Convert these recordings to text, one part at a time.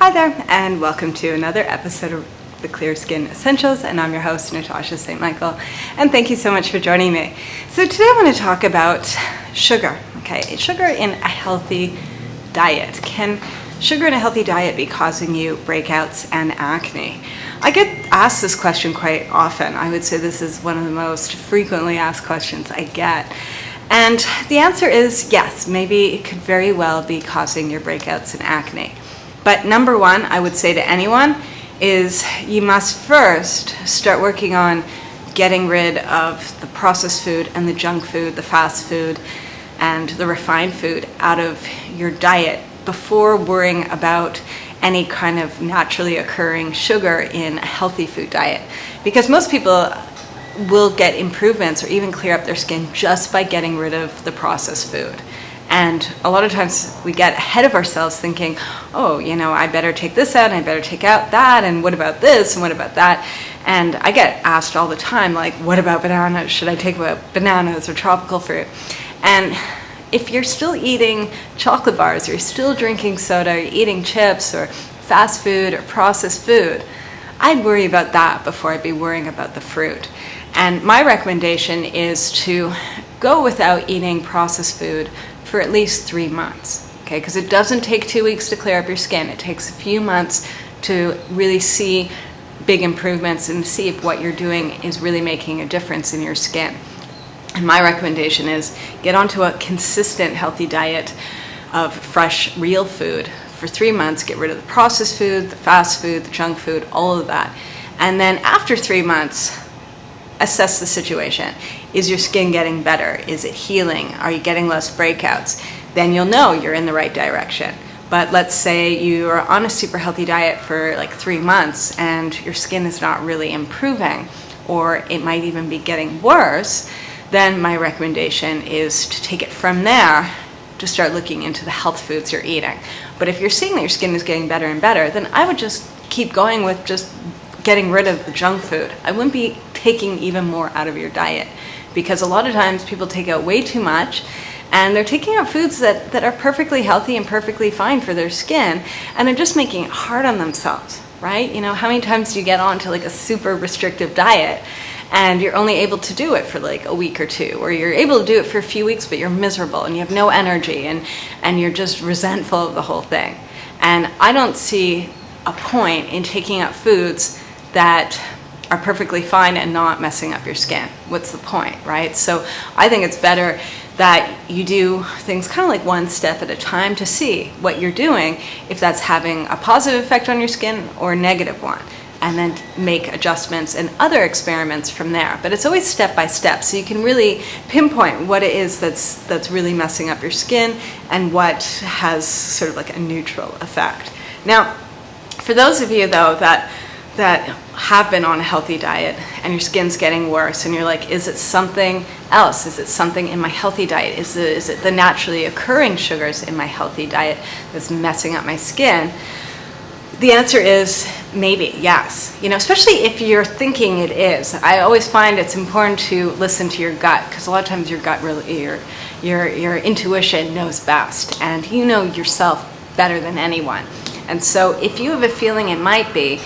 Hi there, and welcome to another episode of the Clear Skin Essentials, and I'm your host, Natasha St. Michael, and thank you so much for joining me. So today I want to talk about sugar, okay? Sugar in a healthy diet. Can sugar in a healthy diet be causing you breakouts and acne? I get asked this question quite often. I would say this is one of the most frequently asked questions I get. And the answer is yes, maybe it could very well be causing your breakouts and acne. But number one, I would say to anyone, is you must first start working on getting rid of the processed food and the junk food, the fast food, and the refined food out of your diet before worrying about any kind of naturally occurring sugar in a healthy food diet. Because most people will get improvements or even clear up their skin just by getting rid of the processed food. And a lot of times we get ahead of ourselves thinking, oh, I better take this out, and I better take out that, and what about this, and what about that? And I get asked all the time, like, what about bananas? Should I take out bananas or tropical fruit? And if you're still eating chocolate bars, or you're still drinking soda, or you're eating chips, or fast food, or processed food, I'd worry about that before I'd be worrying about the fruit. And my recommendation is to go without eating processed food for at least 3 months, okay? Because it doesn't take 2 weeks to clear up your skin. It takes a few months to really see big improvements and see if what you're doing is really making a difference in your skin. And my recommendation is get onto a consistent healthy diet of fresh, real food for 3 months. Get rid of the processed food, the fast food, the junk food, all of that. And then after 3 months, assess the situation. Is your skin getting better? Is it healing? Are you getting less breakouts? Then you'll know you're in the right direction. But let's say you are on a super healthy diet for like 3 months and your skin is not really improving, or it might even be getting worse, then my recommendation is to take it from there to start looking into the health foods you're eating. But if you're seeing that your skin is getting better and better, then I would just keep going with just getting rid of the junk food. I wouldn't be taking even more out of your diet, because a lot of times people take out way too much and they're taking out foods that are perfectly healthy and perfectly fine for their skin, and they're just making it hard on themselves, right? How many times do you get onto like a super restrictive diet and you're only able to do it for like a week or two, or you're able to do it for a few weeks but you're miserable and you have no energy and you're just resentful of the whole thing. And I don't see a point in taking out foods that are perfectly fine and not messing up your skin. What's the point, right? So I think it's better that you do things kind of like one step at a time to see what you're doing, if that's having a positive effect on your skin or a negative one, and then make adjustments and other experiments from there. But it's always step by step, so you can really pinpoint what it is that's really messing up your skin and what has sort of like a neutral effect. Now, for those of you though that have been on a healthy diet and your skin's getting worse and you're like, is it something else? Is it something in my healthy diet? Is it the naturally occurring sugars in my healthy diet that's messing up my skin? The answer is maybe, yes. Especially if you're thinking it is. I always find it's important to listen to your gut, because a lot of times your gut really, your intuition knows best, and you know yourself better than anyone. And so if you have a feeling it might be,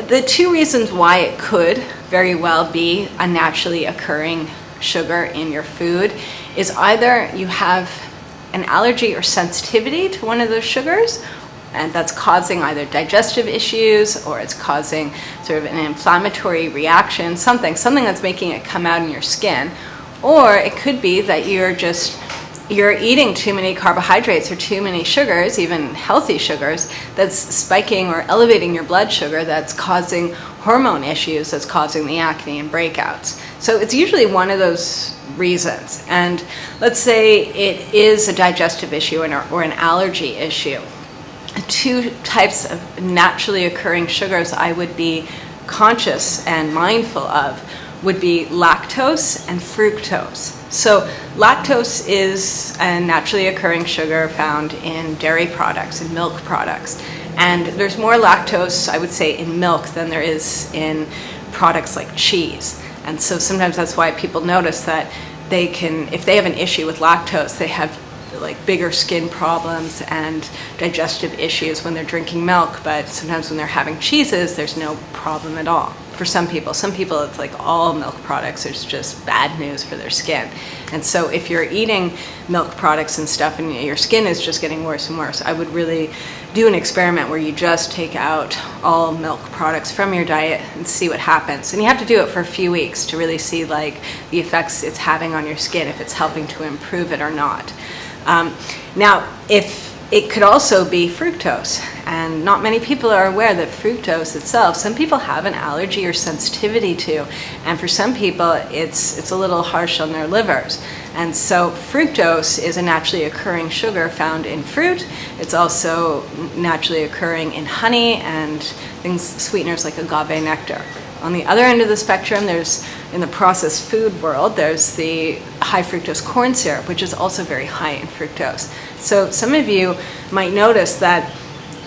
the two reasons why it could very well be a naturally occurring sugar in your food is either you have an allergy or sensitivity to one of those sugars, and that's causing either digestive issues, or it's causing sort of an inflammatory reaction, something that's making it come out in your skin. Or it could be that you're eating too many carbohydrates or too many sugars, even healthy sugars, that's spiking or elevating your blood sugar, that's causing hormone issues, that's causing the acne and breakouts. So it's usually one of those reasons. And let's say it is a digestive issue or an allergy issue. Two types of naturally occurring sugars I would be conscious and mindful of would be lactose and fructose. So lactose is a naturally occurring sugar found in dairy products and milk products. And there's more lactose, I would say, in milk than there is in products like cheese. And so sometimes that's why people notice that they can, if they have an issue with lactose, they have like bigger skin problems and digestive issues when they're drinking milk, but sometimes when they're having cheeses, there's no problem at all. For some people it's like all milk products is just bad news for their skin. And so if you're eating milk products and stuff and your skin is just getting worse and worse, I would really do an experiment where you just take out all milk products from your diet and see what happens. And you have to do it for a few weeks to really see like the effects it's having on your skin, if it's helping to improve it or not. Now, if it could also be fructose, and not many people are aware that fructose itself, some people have an allergy or sensitivity to, and for some people it's a little harsh on their livers. And so fructose is a naturally occurring sugar found in fruit. It's also naturally occurring in honey and sweeteners like agave nectar. On the other end of the spectrum, there's, in the processed food world, there's the high fructose corn syrup, which is also very high in fructose. So some of you might notice that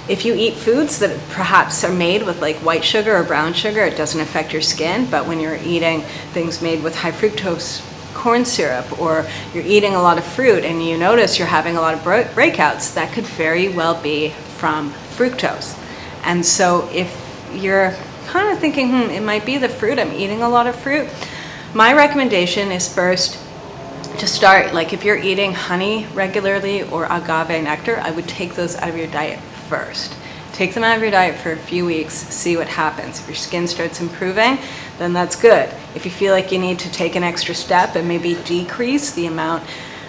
if you eat foods that perhaps are made with like white sugar or brown sugar, it doesn't affect your skin. But when you're eating things made with high fructose corn syrup, or you're eating a lot of fruit and you notice you're having a lot of breakouts, that could very well be from fructose. And so if you're kind of thinking, it might be the fruit, I'm eating a lot of fruit, my recommendation is first to start, like if you're eating honey regularly or agave nectar, I would take those out of your diet first. Take them out of your diet for a few weeks, see what happens. If your skin starts improving, then that's good. If you feel like you need to take an extra step and maybe decrease the amount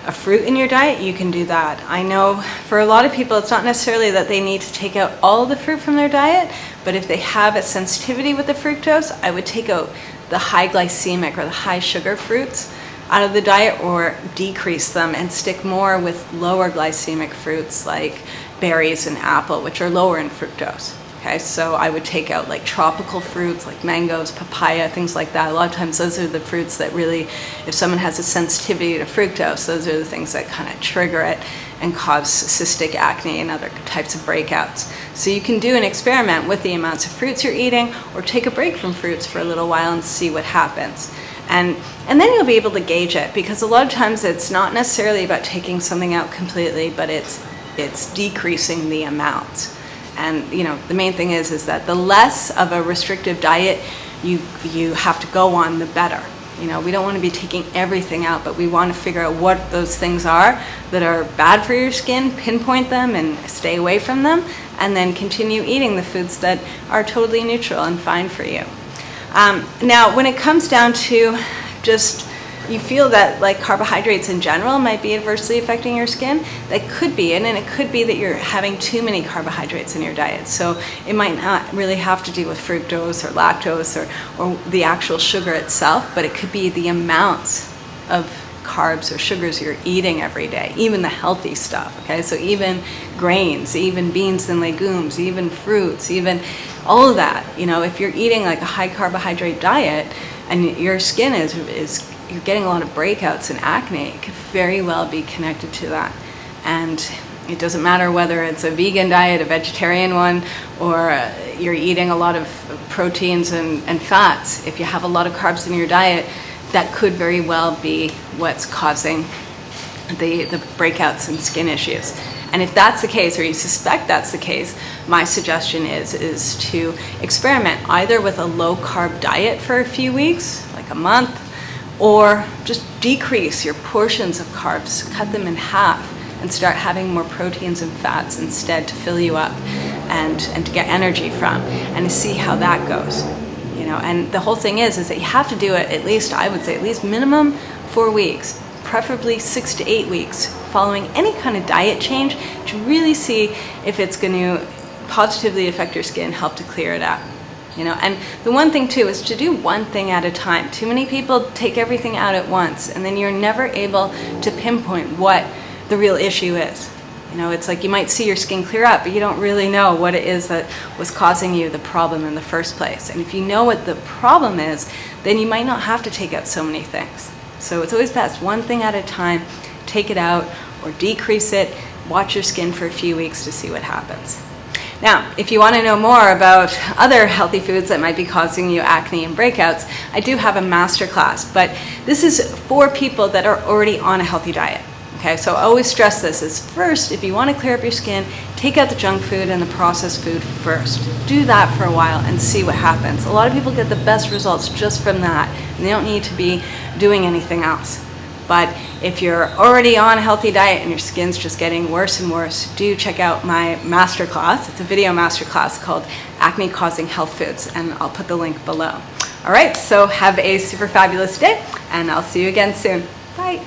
of fruit in your diet, you can do that. I know for a lot of people, it's not necessarily that they need to take out all the fruit from their diet, but if they have a sensitivity with the fructose, I would take out the high glycemic or the high sugar fruits out of the diet, or decrease them and stick more with lower glycemic fruits like berries and apple, which are lower in fructose. Okay, so I would take out like tropical fruits like mangoes, papaya, things like that. A lot of times those are the fruits that really, if someone has a sensitivity to fructose, those are the things that kind of trigger it and cause cystic acne and other types of breakouts. So you can do an experiment with the amounts of fruits you're eating, or take a break from fruits for a little while and see what happens. And then you'll be able to gauge it, because a lot of times it's not necessarily about taking something out completely, but it's decreasing the amounts. And you know, the main thing is that the less of a restrictive diet you have to go on, the better. You know, we don't want to be taking everything out, but we want to figure out what those things are that are bad for your skin, pinpoint them and stay away from them, and then continue eating the foods that are totally neutral and fine for you. Now, when it comes down to just, you feel that like carbohydrates in general might be adversely affecting your skin, that could be it, and it could be that you're having too many carbohydrates in your diet. So it might not really have to do with fructose or lactose or the actual sugar itself, but it could be the amounts of carbs or sugars you're eating every day, even the healthy stuff, okay? So even grains, even beans and legumes, even fruits, even all of that, you know, if you're eating like a high carbohydrate diet and your skin is you're getting a lot of breakouts and acne, it could very well be connected to that. And it doesn't matter whether it's a vegan diet, a vegetarian one, or you're eating a lot of proteins and fats. If you have a lot of carbs in your diet, that could very well be what's causing the breakouts and skin issues. And if that's the case, or you suspect that's the case, my suggestion is to experiment either with a low carb diet for a few weeks, like a month, or just decrease your portions of carbs, cut them in half, and start having more proteins and fats instead to fill you up and to get energy from, and to see how that goes. You know, and the whole thing is that you have to do it at least, I would say, at least minimum 4 weeks, preferably 6 to 8 weeks, following any kind of diet change to really see if it's going to positively affect your skin, help to clear it out. You know, and the one thing too is to do one thing at a time. Too many people take everything out at once, and then you're never able to pinpoint what the real issue is. You know, it's like you might see your skin clear up, but you don't really know what it is that was causing you the problem in the first place. And if you know what the problem is, then you might not have to take out so many things. So it's always best, one thing at a time, take it out or decrease it, watch your skin for a few weeks to see what happens. Now, if you want to know more about other healthy foods that might be causing you acne and breakouts, I do have a masterclass, but this is for people that are already on a healthy diet. Okay, so I always stress this is first, if you want to clear up your skin, take out the junk food and the processed food first. Do that for a while and see what happens. A lot of people get the best results just from that, and they don't need to be doing anything else. But if you're already on a healthy diet and your skin's just getting worse and worse, do check out my masterclass. It's a video masterclass called Acne Causing Health Foods, and I'll put the link below. All right, so have a super fabulous day, and I'll see you again soon. Bye.